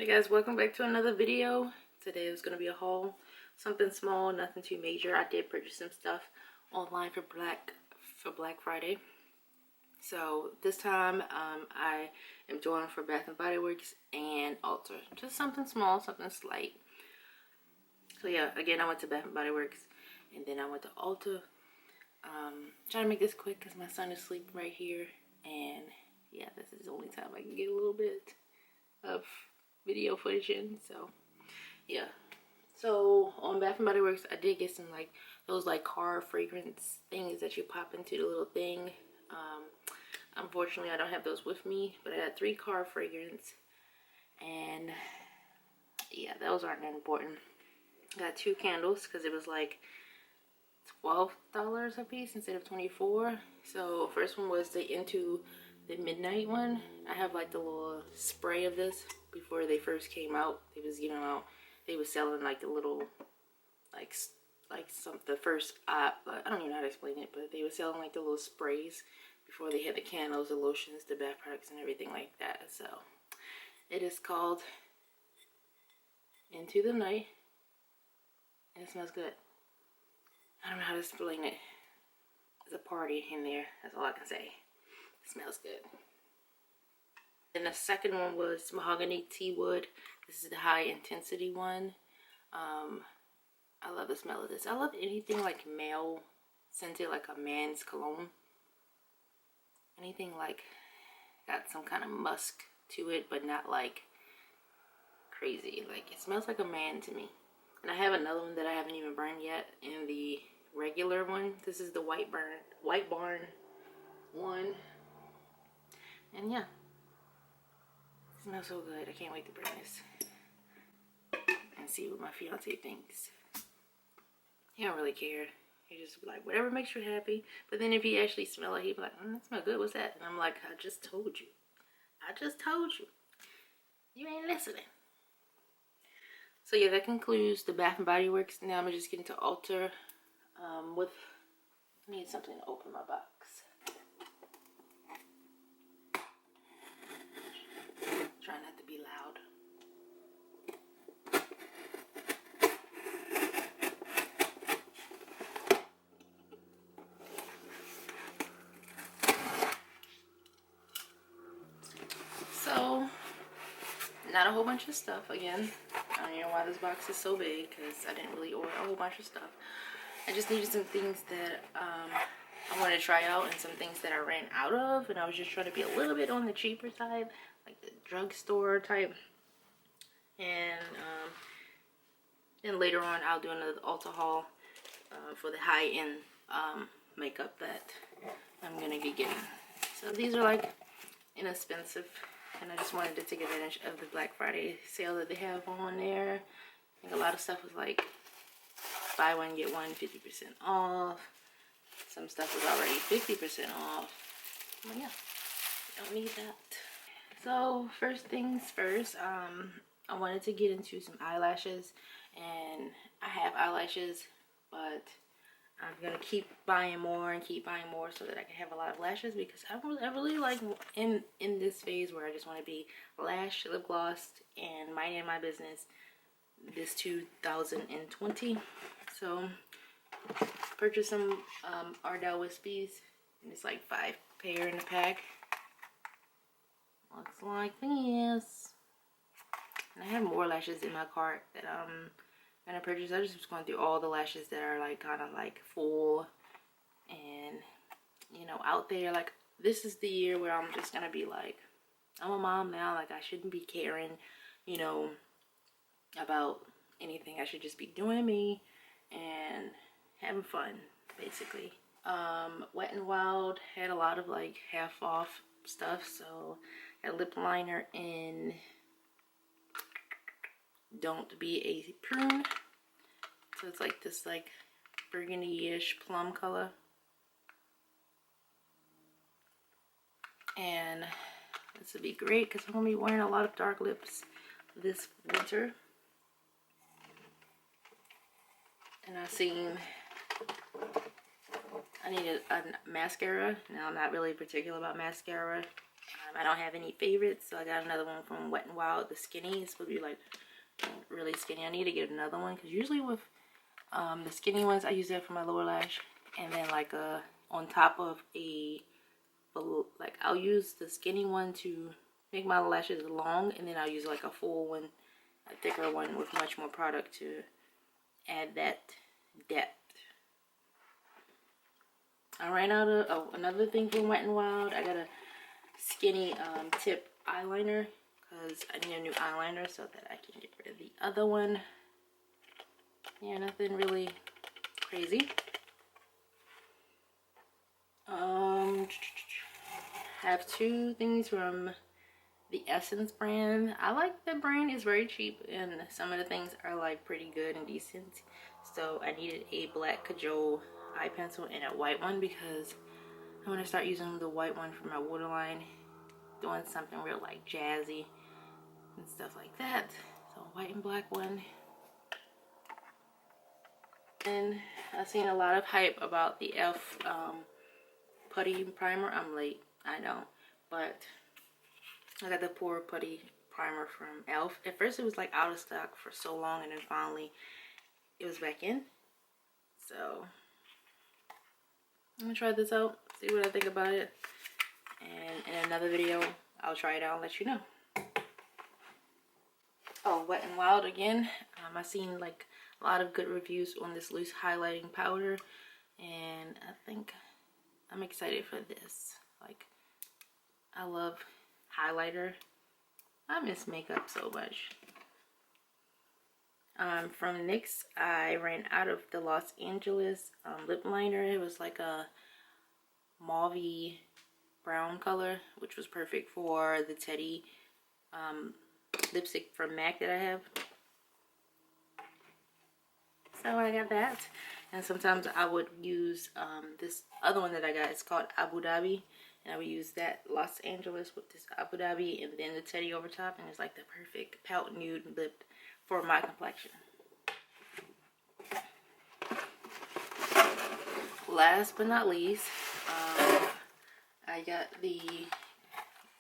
Hey guys, welcome back to another video. Today is going to be a haul. Something small, nothing too major. I did purchase some stuff online for Black Friday. So this time I am doing for Bath and Body Works and Ulta. Just something small, something slight. So yeah, again I went to Bath and Body Works and then I went to Ulta. Trying to make this quick because my son is sleeping right here, and yeah, this is the only time I can get a little bit of video footage in. So yeah, so on Bath and Body Works I did get some those car fragrance things that you pop into the little thing. Unfortunately I don't have those with me, but I got 3 car fragrance, and yeah, those aren't that important. I got 2 candles because it was like $12 a piece instead of 24. So first one was the Into the Midnight one. I have like the little spray of this. Before they first came out, they was giving out, they was selling like the little the first I don't even know how to explain it, but they were selling like the little sprays before they had the candles, the lotions, the bath products and everything like that. So it is called Into the Night and it smells good. I don't know how to explain it. There's a party in there, that's all I can say. It smells good. And the second one was Mahogany Tea Wood. This is the high intensity one. I love the smell of this. I love anything like male scented, like a man's cologne. Anything like got some kind of musk to it, but not like crazy. Like it smells like a man to me. And I have another one that I haven't even burned yet in the regular one. This is the White Barn one. And yeah, it smells so good. I can't wait to burn this and see what my fiance thinks. He don't really care. He just be like, whatever makes you happy. But then if he actually smell it, he'd be like, that smells good. What's that? And I'm like, I just told you. I just told you. You ain't listening. So yeah, that concludes the Bath and Body Works. Now I'm just getting to Ulta with, I need something to open my box. Try not to be loud. So, not a whole bunch of stuff again. I don't know why this box is so big because I didn't really order a whole bunch of stuff. I just needed some things that I wanted to try out and some things that I ran out of, and I was just trying to be a little bit on the cheaper side, like the drugstore type. And then later on I'll do another Ulta haul for the high-end makeup that I'm gonna be getting. So these are like inexpensive, and I just wanted to take advantage of the Black Friday sale that they have on there. I think a lot of stuff was like buy one get one 50% off. Some stuff was already 50% off. Well, yeah, don't need that. So first things first, I wanted to get into some eyelashes, and I have eyelashes, but I'm gonna keep buying more and keep buying more so that I can have a lot of lashes, because I really like in this phase where I just want to be lash, lip gloss, and minding my business this 2020. So purchased some Ardell Wispies, and it's like 5 pair in the pack. Looks like this. And I have more lashes in my cart that I'm gonna purchase. I just was going through all the lashes that are like kind of like full and, you know, out there. Like this is the year where I'm just gonna be like, I'm a mom now, like I shouldn't be caring, you know, about anything. I should just be doing me and having fun, basically. Wet n Wild had a lot of like half off stuff, so got a lip liner in Don't Be a Prune. So it's like this like burgundy-ish plum color. And this would be great because I'm going to be wearing a lot of dark lips this winter. And I need a mascara. Now I'm not really particular about mascara I don't have any favorites, so I got another one from Wet n Wild, the skinny. It's supposed to be like really skinny. I need to get another one because usually with the skinny ones, I use that for my lower lash, and then like on top of like I'll use the skinny one to make my lashes long, and then I'll use like a full one, a thicker one with much more product to add that depth. I ran out of another thing from Wet n Wild. I got a skinny tip eyeliner because I need a new eyeliner so that I can get rid of the other one. Yeah, nothing really crazy. Have two things from the Essence brand. I like the brand. It's very cheap and some of the things are like pretty good and decent. So I needed a black cajole eye pencil and a white one because I want to start using the white one for my waterline, doing something real like jazzy and stuff like that. So white and black one. And I've seen a lot of hype about the e.l.f. putty primer. I'm late, I know, but I got the Pore Putty Primer from e.l.f. At first it was like out of stock for so long, and then finally it was back in. So I'm gonna try this out, see what I think about it, and in another video I'll try it out and let you know. Oh, Wet n Wild again. I've seen like a lot of good reviews on this loose highlighting powder, and I think I'm excited for this. Like, I love highlighter. I miss makeup so much. From NYX, I ran out of the Los Angeles lip liner. It was like a mauvey brown color, which was perfect for the Teddy lipstick from MAC that I have. So I got that. And sometimes I would use this other one that I got. It's called Abu Dhabi. And I would use that Los Angeles with this Abu Dhabi and then the Teddy over top. And it's like the perfect pout nude lip for my complexion. Last but not least, I got the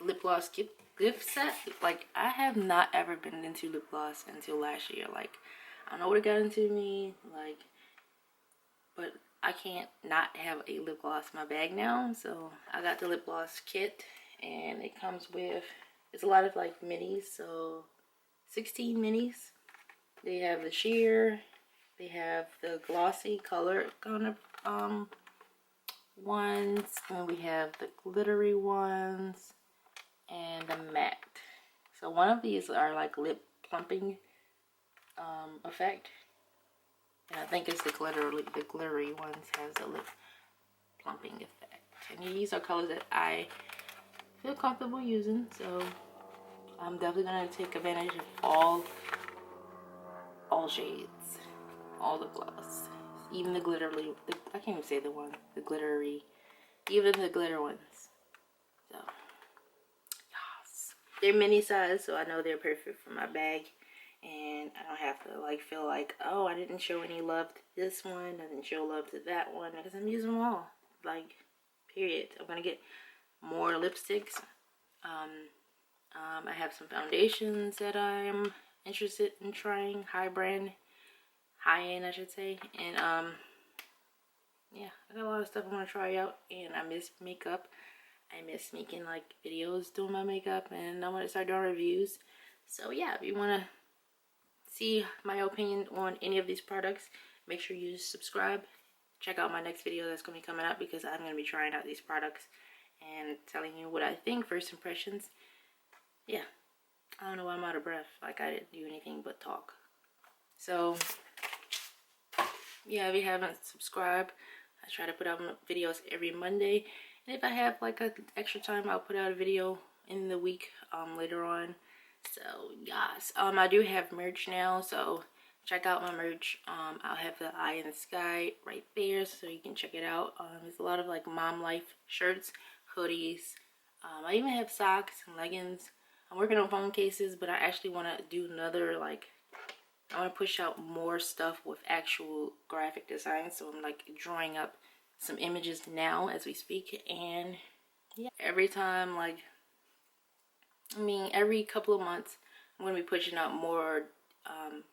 lip gloss gift set. Like, I have not ever been into lip gloss until last year. Like, I don't know what it got into me, like, but I can't not have a lip gloss in my bag now. So I got the lip gloss kit, and it comes with, it's a lot of like minis, so 16 minis. They have the sheer, they have the glossy color kind of ones, and we have the glittery ones and the matte. So one of these are like lip plumping effect, and I think it's the glittery ones has a lip plumping effect. And these are colors that I feel comfortable using, so I'm definitely gonna take advantage of all shades, all the gloss, even the glittery. I can't even say the one, the glittery, even the glitter ones. So yes, they're mini size, so I know they're perfect for my bag. And I don't have to like feel like, oh, I didn't show any love to this one, I didn't show love to that one, because I'm using them all. Like, period. I'm gonna get more lipsticks. I have some foundations that I'm interested in trying, high end I should say. And yeah, I got a lot of stuff I want to try out, and I miss makeup. I miss making like videos doing my makeup, and I want to start doing reviews. So yeah, if you want to see my opinion on any of these products, make sure you subscribe. Check out my next video that's going to be coming up, because I'm going to be trying out these products and telling you what I think, first impressions. Yeah, I don't know why I'm out of breath. Like, I didn't do anything but talk. So yeah, if you haven't subscribed, I try to put out videos every Monday, and if I have like an extra time, I'll put out a video in the week later on. So yes, I do have merch now, so check out my merch. I'll have the eye in the sky right there, so you can check it out. There's a lot of like mom life shirts, hoodies. I even have socks and leggings. I'm working on phone cases, but I actually want to do another, like, I want to push out more stuff with actual graphic design. So I'm like drawing up some images now as we speak, and yeah, every time like I mean, every couple of months, I'm going to be pushing out more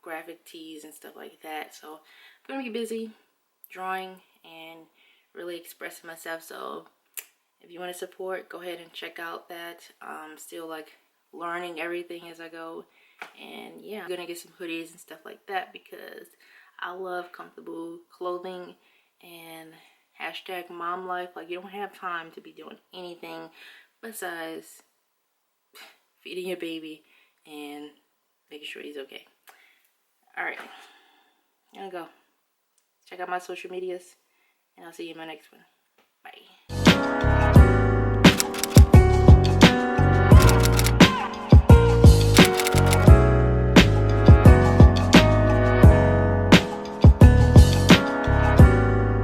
graphic tees and stuff like that. So I'm going to be busy drawing and really expressing myself. So if you want to support, go ahead and check out that. I'm still like learning everything as I go. And yeah, I'm going to get some hoodies and stuff like that because I love comfortable clothing and hashtag mom life. Like, you don't have time to be doing anything besides feeding your baby and making sure he's okay. Alright, I'm gonna go. Check out my social medias, and I'll see you in my next one.